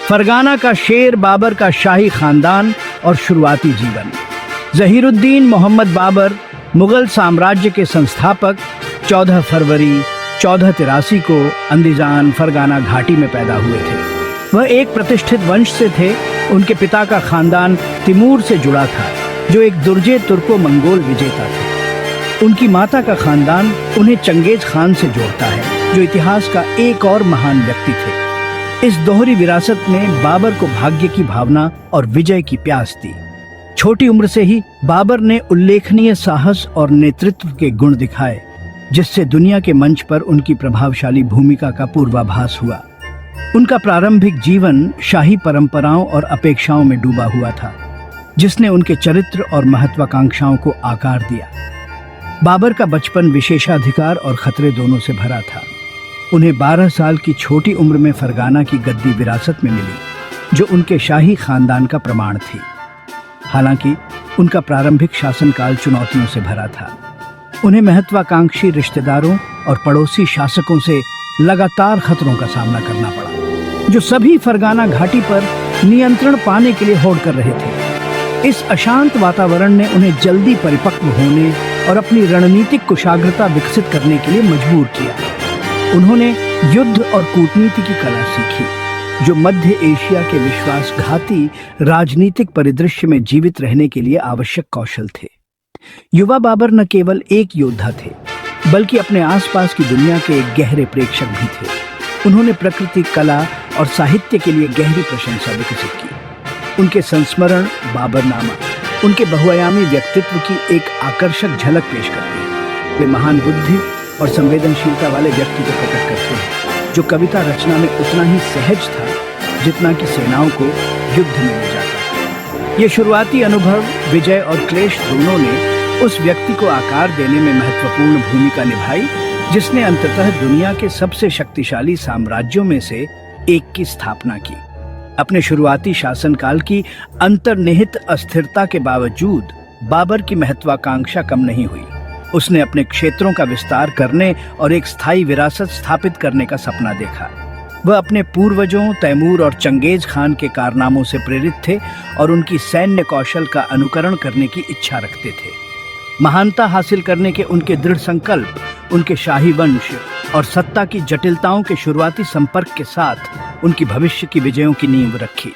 Fergana का शेर, बाबर का शाही खानदान और शुरुआती जीवन। ज़हीरुद्दीन मोहम्मद बाबर मुगल साम्राज्य के संस्थापक 14 फरवरी 1483 को अंदिजान फरगाना घाटी में पैदा हुए थे। वह एक प्रतिष्ठित वंश से थे। उनके पिता का खानदान तिमूर से जुड़ा था, जो एक दुर्जे तुर्को मंगोल विजेता थे। उनकी माता का खानदान उन्हें चंगेज खान से जोड़ता है, जो इतिहास का एक और महान व्यक्ति थे। इस दोहरी विरासत में बाबर को भाग्य की भावना और विजय की प्यास थी। छोटी उम्र से ही बाबर ने उल्लेखनीय साहस और नेतृत्व के गुण दिखाए, जिससे दुनिया के मंच पर उनकी प्रभावशाली भूमिका का पूर्वाभास हुआ। उनका प्रारंभिक जीवन शाही परंपराओं और अपेक्षाओं में डूबा हुआ था, जिसने उनके चरित्र और महत्वाकांक्षाओं को आकार दिया। बाबर का बचपन विशेषाधिकार और खतरे दोनों से भरा था। उन्हें 12 साल की छोटी उम्र में फरगाना की गद्दी विरासत में मिली, जो उनके शाही खानदान का प्रमाण थी। हालांकि उनका प्रारंभिक शासनकाल चुनौतियों से भरा था। उन्हें महत्वाकांक्षी रिश्तेदारों और पड़ोसी शासकों से लगातार खतरों का सामना करना पड़ा, जो सभी फरगाना घाटी पर नियंत्रण पाने के लिए होड़ कर रहे थे। इस अशांत वातावरण ने उन्हें जल्दी परिपक्व होने और अपनी रणनीतिक कुशाग्रता विकसित करने के लिए मजबूर किया। उन्होंने युद्ध और कूटनीति की कला सीखी, जो मध्य एशिया के विश्वासघाती राजनीतिक परिदृश्य में जीवित रहने के लिए आवश्यक कौशल थे। युवा बाबर न केवल एक योद्धा थे, बल्कि अपने आसपास की दुनिया के एक गहरे प्रेक्षक भी थे। उन्होंने प्रकृति, कला और साहित्य के लिए गहरी प्रशंसा विकसित की। उनके संस्मरण बाबरनामा उनके बहुआयामी व्यक्तित्व की एक आकर्षक झलक पेश करते हैं। वे महान बुद्धि और संवेदनशीलता वाले व्यक्ति को प्रकट करते हैं, जो कविता रचना में उतना ही सहज था जितना कि सेनाओं को युद्ध में ले जाता। ये शुरुआती अनुभव, विजय और क्लेश दोनों ने उस व्यक्ति को आकार देने में महत्वपूर्ण भूमिका निभाई, जिसने अंततः दुनिया के सबसे शक्तिशाली साम्राज्यों में से एक की स्थापना की। अपने शुरुआती शासनकाल की अंतर्निहित अस्थिरता के बावजूद बाबर की महत्वाकांक्षा कम नहीं हुई। उसने अपने क्षेत्रों का विस्तार करने और एक स्थायी विरासत स्थापित करने का सपना देखा। वह अपने पूर्वजों तैमूर और चंगेज खान के कारनामों से प्रेरित थे और उनकी सैन्य कौशल का अनुकरण करने की इच्छा रखते थे। महानता हासिल करने के उनके दृढ़ संकल्प, उनके शाही वंश और सत्ता की जटिलताओं के शुरुआती संपर्क के साथ उनकी भविष्य की विजयों की नींव रखी।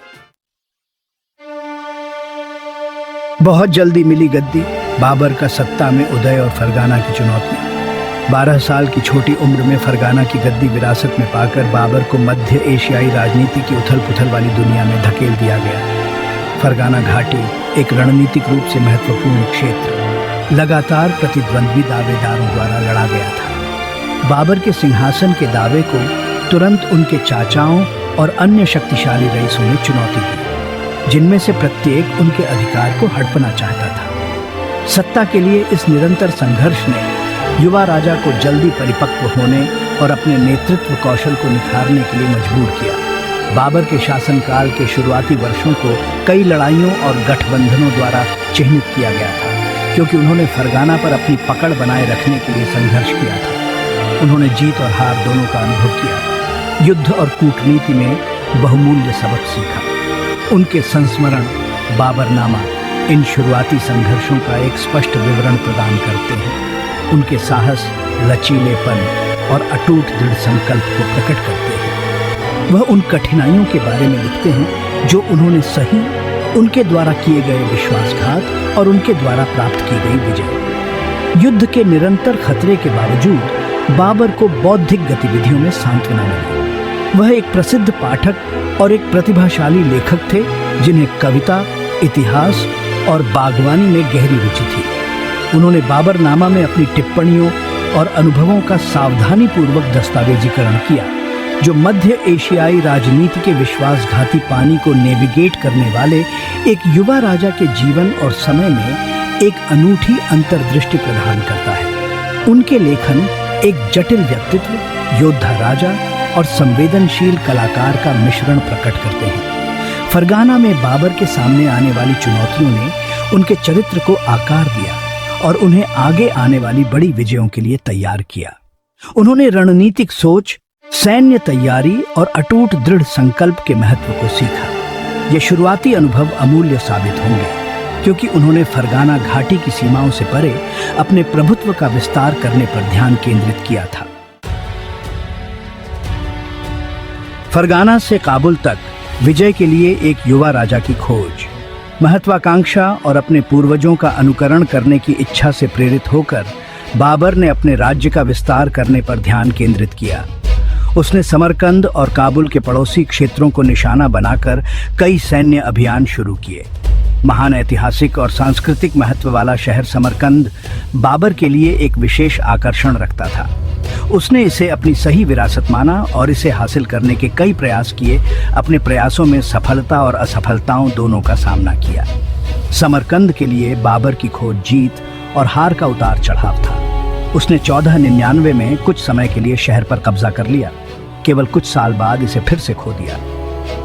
बहुत जल्दी मिली गद्दी, बाबर का सत्ता में उदय और फरगाना की चुनौतियां। 12 साल की छोटी उम्र में फरगाना की गद्दी विरासत में पाकर बाबर को मध्य एशियाई राजनीति की उथल पुथल वाली दुनिया में धकेल दिया गया। फरगाना घाटी एक रणनीतिक रूप से महत्वपूर्ण क्षेत्र लगातार प्रतिद्वंद्वी दावेदारों द्वारा लड़ा गया था। बाबर के सिंहासन के दावे को तुरंत उनके चाचाओं और अन्य शक्तिशाली रईसों ने चुनौती दी, जिनमें से प्रत्येक उनके अधिकार को हड़पना चाहता था। सत्ता के लिए इस निरंतर संघर्ष ने युवा राजा को जल्दी परिपक्व होने और अपने नेतृत्व कौशल को निखारने के लिए मजबूर किया। बाबर के शासनकाल के शुरुआती वर्षों को कई लड़ाइयों और गठबंधनों द्वारा चिह्नित किया गया था, क्योंकि उन्होंने फरगाना पर अपनी पकड़ बनाए रखने के लिए संघर्ष किया था। उन्होंने जीत और हार दोनों का अनुभव किया, युद्ध और कूटनीति में बहुमूल्य सबक सीखा। उनके संस्मरण बाबरनामा इन शुरुआती संघर्षों का एक स्पष्ट विवरण प्रदान करते हैं। उनके साहस, लचीलेपन और अटूट दृढ़ संकल्प को प्रकट करते हैं। वह उन कठिनाइयों के बारे में लिखते हैं जो उन्होंने सही, उनके द्वारा किए गए विश्वासघात और उनके द्वारा प्राप्त की गई विजय। युद्ध के निरंतर खतरे के बावजूद बाबर को बौद्धिक गतिविधियों में सांत्वना मिली। वह एक प्रसिद्ध पाठक और एक प्रतिभाशाली लेखक थे, जिन्हें कविता, इतिहास और बागवानी में गहरी रुचि थी। उन्होंने बाबरनामा में अपनी टिप्पणियों और अनुभवों का सावधानीपूर्वक दस्तावेजीकरण किया, जो मध्य एशियाई राजनीति के विश्वासघाती पानी को नेविगेट करने वाले एक युवा राजा के जीवन और समय में एक अनूठी अंतर्दृष्टि प्रदान करता है। उनके लेखन एक जटिल व्यक्तित्व, योद्धा राजा और संवेदनशील कलाकार का मिश्रण प्रकट करते हैं। फरगाना में बाबर के सामने आने वाली चुनौतियों ने उनके चरित्र को आकार दिया और उन्हें आगे आने वाली बड़ी विजयों के लिए तैयार किया। उन्होंने रणनीतिक सोच, सैन्य तैयारी और अटूट दृढ़ संकल्प के महत्व को सीखा। ये शुरुआती अनुभव अमूल्य साबित होंगे, क्योंकि उन्होंने फरगाना घाटी की सीमाओं से परे अपने प्रभुत्व का विस्तार करने पर ध्यान केंद्रित किया था। फरगाना से काबुल तक विजय के लिए एक युवा राजा की खोज, महत्वाकांक्षा और अपने पूर्वजों का अनुकरण करने की इच्छा से प्रेरित होकर बाबर ने अपने राज्य का विस्तार करने पर ध्यान केंद्रित किया। उसने समरकंद और काबुल के पड़ोसी क्षेत्रों को निशाना बनाकर कई सैन्य अभियान शुरू किए। महान ऐतिहासिक और सांस्कृतिक महत्व वाला शहर समरकंद बाबर के लिए एक विशेष आकर्षण रखता था। उसने इसे अपनी सही विरासत माना और इसे हासिल करने के कई प्रयास किए। अपने प्रयासों में सफलता और असफलताओं दोनों का सामना किया। समरकंद के लिए बाबर की खोज जीत और हार का उतार चढ़ाव था। उसने 1499 में कुछ समय के लिए शहर पर कब्जा कर लिया, केवल कुछ साल बाद इसे फिर से खो दिया।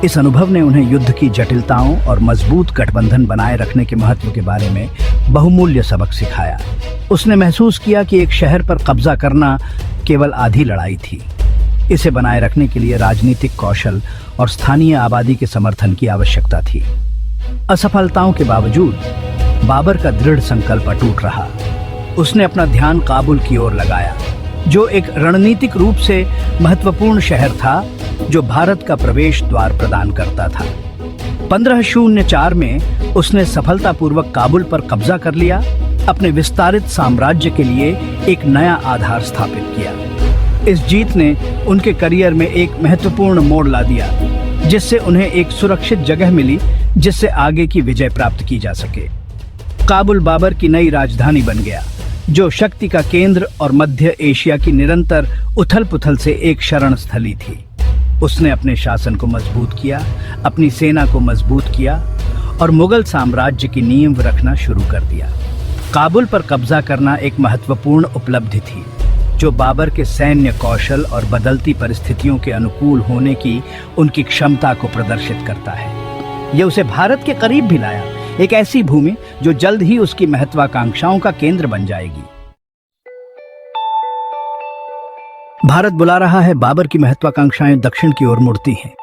इस अनुभव ने उन्हें युद्ध की जटिलताओं और मजबूत गठबंधन बनाए रखने के महत्व के बारे में बहुमूल्य सबक सिखाया। उसने महसूस किया कि एक शहर पर कब्जा करना केवल आधी लड़ाई थी। इसे बनाए रखने के लिए राजनीतिक कौशल और स्थानीय आबादी के समर्थन की आवश्यकता थी। असफलताओं के बावजूद बाबर का दृढ़ संकल्प अटूट रहा। उसने अपना ध्यान काबुल की ओर लगाया, जो एक रणनीतिक रूप से महत्वपूर्ण शहर था जो भारत का प्रवेश द्वार प्रदान करता था। 1504 में उसने सफलतापूर्वक काबुल पर कब्जा कर लिया, अपने विस्तारित साम्राज्य के लिए एक नया आधार स्थापित किया। इस जीत ने उनके करियर में एक महत्वपूर्ण मोड़ ला दिया, जिससे उन्हें एक सुरक्षित जगह मिली जिससे आगे की विजय प्राप्त की जा सके। काबुल बाबर की नई राजधानी बन गया, जो शक्ति का केंद्र और मध्य एशिया की निरंतर उथल-पुथल से एक शरण स्थली थी। उसने अपने शासन को मजबूत किया, अपनी सेना को मजबूत किया और मुगल साम्राज्य की नींव रखना शुरू कर दिया। काबुल पर कब्जा करना एक महत्वपूर्ण उपलब्धि थी, जो बाबर के सैन्य कौशल और बदलती परिस्थितियों के अनुकूल होने की उनकी क्षमता को प्रदर्शित करता है। यह उसे भारत के करीब भी लाया, एक ऐसी भूमि जो जल्द ही उसकी महत्वाकांक्षाओं का केंद्र बन जाएगी। भारत बुला रहा है, बाबर की महत्वाकांक्षाएं दक्षिण की ओर मुड़ती हैं।